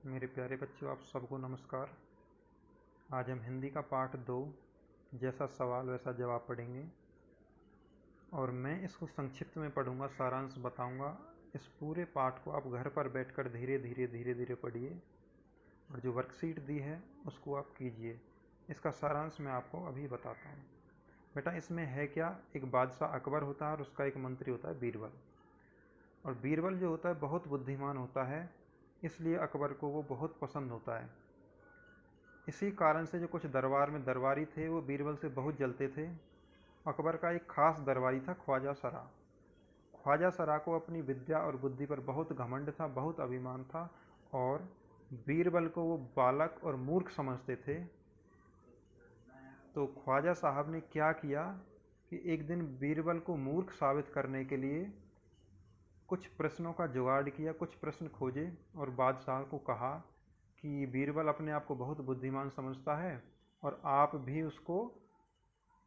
मेरे प्यारे बच्चों, आप सबको नमस्कार। आज हम हिंदी का पाठ 2 जैसा सवाल वैसा जवाब पढ़ेंगे और मैं इसको संक्षिप्त में पढ़ूंगा, सारांश बताऊंगा। इस पूरे पाठ को आप घर पर बैठकर धीरे धीरे पढ़िए और जो वर्कशीट दी है उसको आप कीजिए। इसका सारांश मैं आपको अभी बताता हूँ। बेटा, इसमें है क्या, एक बादशाह अकबर होता है और उसका एक मंत्री होता है बीरबल। और बीरबल जो होता है बहुत बुद्धिमान होता है, इसलिए अकबर को वो बहुत पसंद होता है। इसी कारण से जो कुछ दरबार में दरबारी थे वो बीरबल से बहुत जलते थे। अकबर का एक खास दरबारी था, ख्वाजा सरा। ख्वाजा सरा को अपनी विद्या और बुद्धि पर बहुत घमंड था, बहुत अभिमान था और बीरबल को वो बालक और मूर्ख समझते थे। तो ख्वाजा साहब ने क्या किया कि एक दिन बीरबल को मूर्ख साबित करने के लिए कुछ प्रश्नों का जुगाड़ किया, कुछ प्रश्न खोजे और बादशाह को कहा कि बीरबल अपने आप को बहुत बुद्धिमान समझता है और आप भी उसको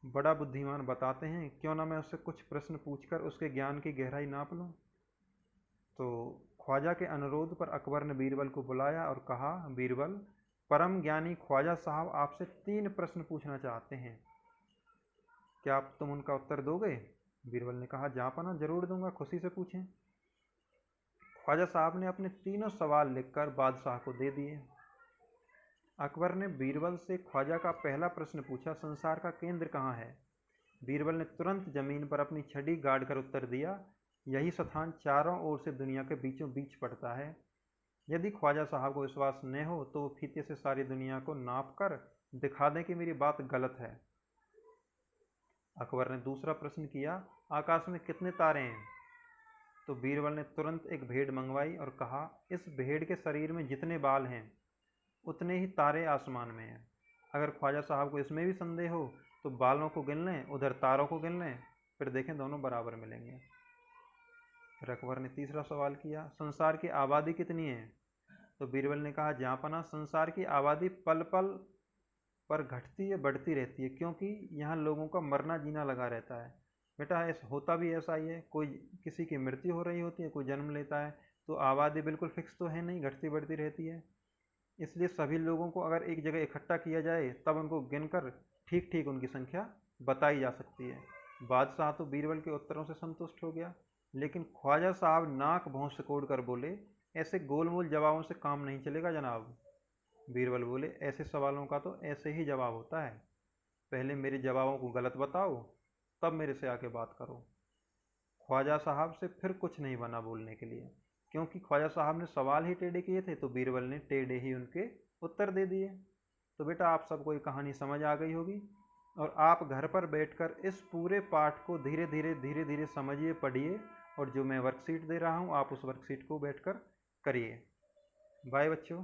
बड़ा बुद्धिमान बताते हैं, क्यों ना मैं उससे कुछ प्रश्न पूछकर उसके ज्ञान की गहराई नाप लूं। तो ख्वाजा के अनुरोध पर अकबर ने बीरबल को बुलाया और कहा, बीरबल, परम ज्ञानी ख्वाजा साहब आपसे 3 प्रश्न पूछना चाहते हैं, क्या तुम उनका उत्तर दोगे? बीरबल ने कहा, जापना, जरूर दूंगा, खुशी से पूछें। ख्वाजा साहब ने अपने तीनों सवाल लिखकर बादशाह को दे दिए। अकबर ने बीरबल से ख्वाजा का पहला प्रश्न पूछा, संसार का केंद्र कहाँ है? बीरबल ने तुरंत जमीन पर अपनी छड़ी गाड़ कर उत्तर दिया, यही स्थान चारों ओर से दुनिया के बीचों बीच पड़ता है। यदि ख्वाजा साहब को विश्वास न हो तो वो फीते से सारी दुनिया को नाप कर दिखा दें कि मेरी बात गलत है। अकबर ने दूसरा प्रश्न किया, आकाश में कितने तारे हैं? तो बीरबल ने तुरंत एक भेड़ मंगवाई और कहा, इस भेड़ के शरीर में जितने बाल हैं उतने ही तारे आसमान में हैं। अगर ख्वाजा साहब को इसमें भी संदेह हो तो बालों को गिन लें, उधर तारों को गिन लें, फिर देखें दोनों बराबर मिलेंगे। फिर अकबर ने तीसरा सवाल किया, संसार की आबादी कितनी है? तो बीरबल ने कहा, जहाँपना, संसार की आबादी पल पल पर घटती है, बढ़ती रहती है, क्योंकि यहाँ लोगों का मरना जीना लगा रहता है। बेटा, ऐसा होता भी ऐसा ही है, कोई किसी की मृत्यु हो रही होती है, कोई जन्म लेता है, तो आबादी बिल्कुल फिक्स तो है नहीं, घटती बढ़ती रहती है। इसलिए सभी लोगों को अगर एक जगह इकट्ठा किया जाए तब उनको गिनकर ठीक ठीक उनकी संख्या बताई जा सकती है। बादशाह तो बीरबल के उत्तरों से संतुष्ट हो गया, लेकिन ख्वाजा साहब नाक भौं सिकोड़ कर बोले, ऐसे गोलमोल जवाबों से काम नहीं चलेगा जनाब। बीरबल बोले, ऐसे सवालों का तो ऐसे ही जवाब होता है, पहले मेरे जवाबों को गलत बताओ तब मेरे से आके बात करो। ख्वाजा साहब से फिर कुछ नहीं बना बोलने के लिए, क्योंकि ख्वाजा साहब ने सवाल ही टेढ़े किए थे तो बीरबल ने टेढ़े ही उनके उत्तर दे दिए। तो बेटा, आप सबको ये कहानी समझ आ गई होगी और आप घर पर बैठकर इस पूरे पाठ को धीरे धीरे समझिए, पढ़िए और जो मैं वर्कशीट दे रहा हूँ आप उस वर्कशीट को बैठकर करिए। बाय बच्चों।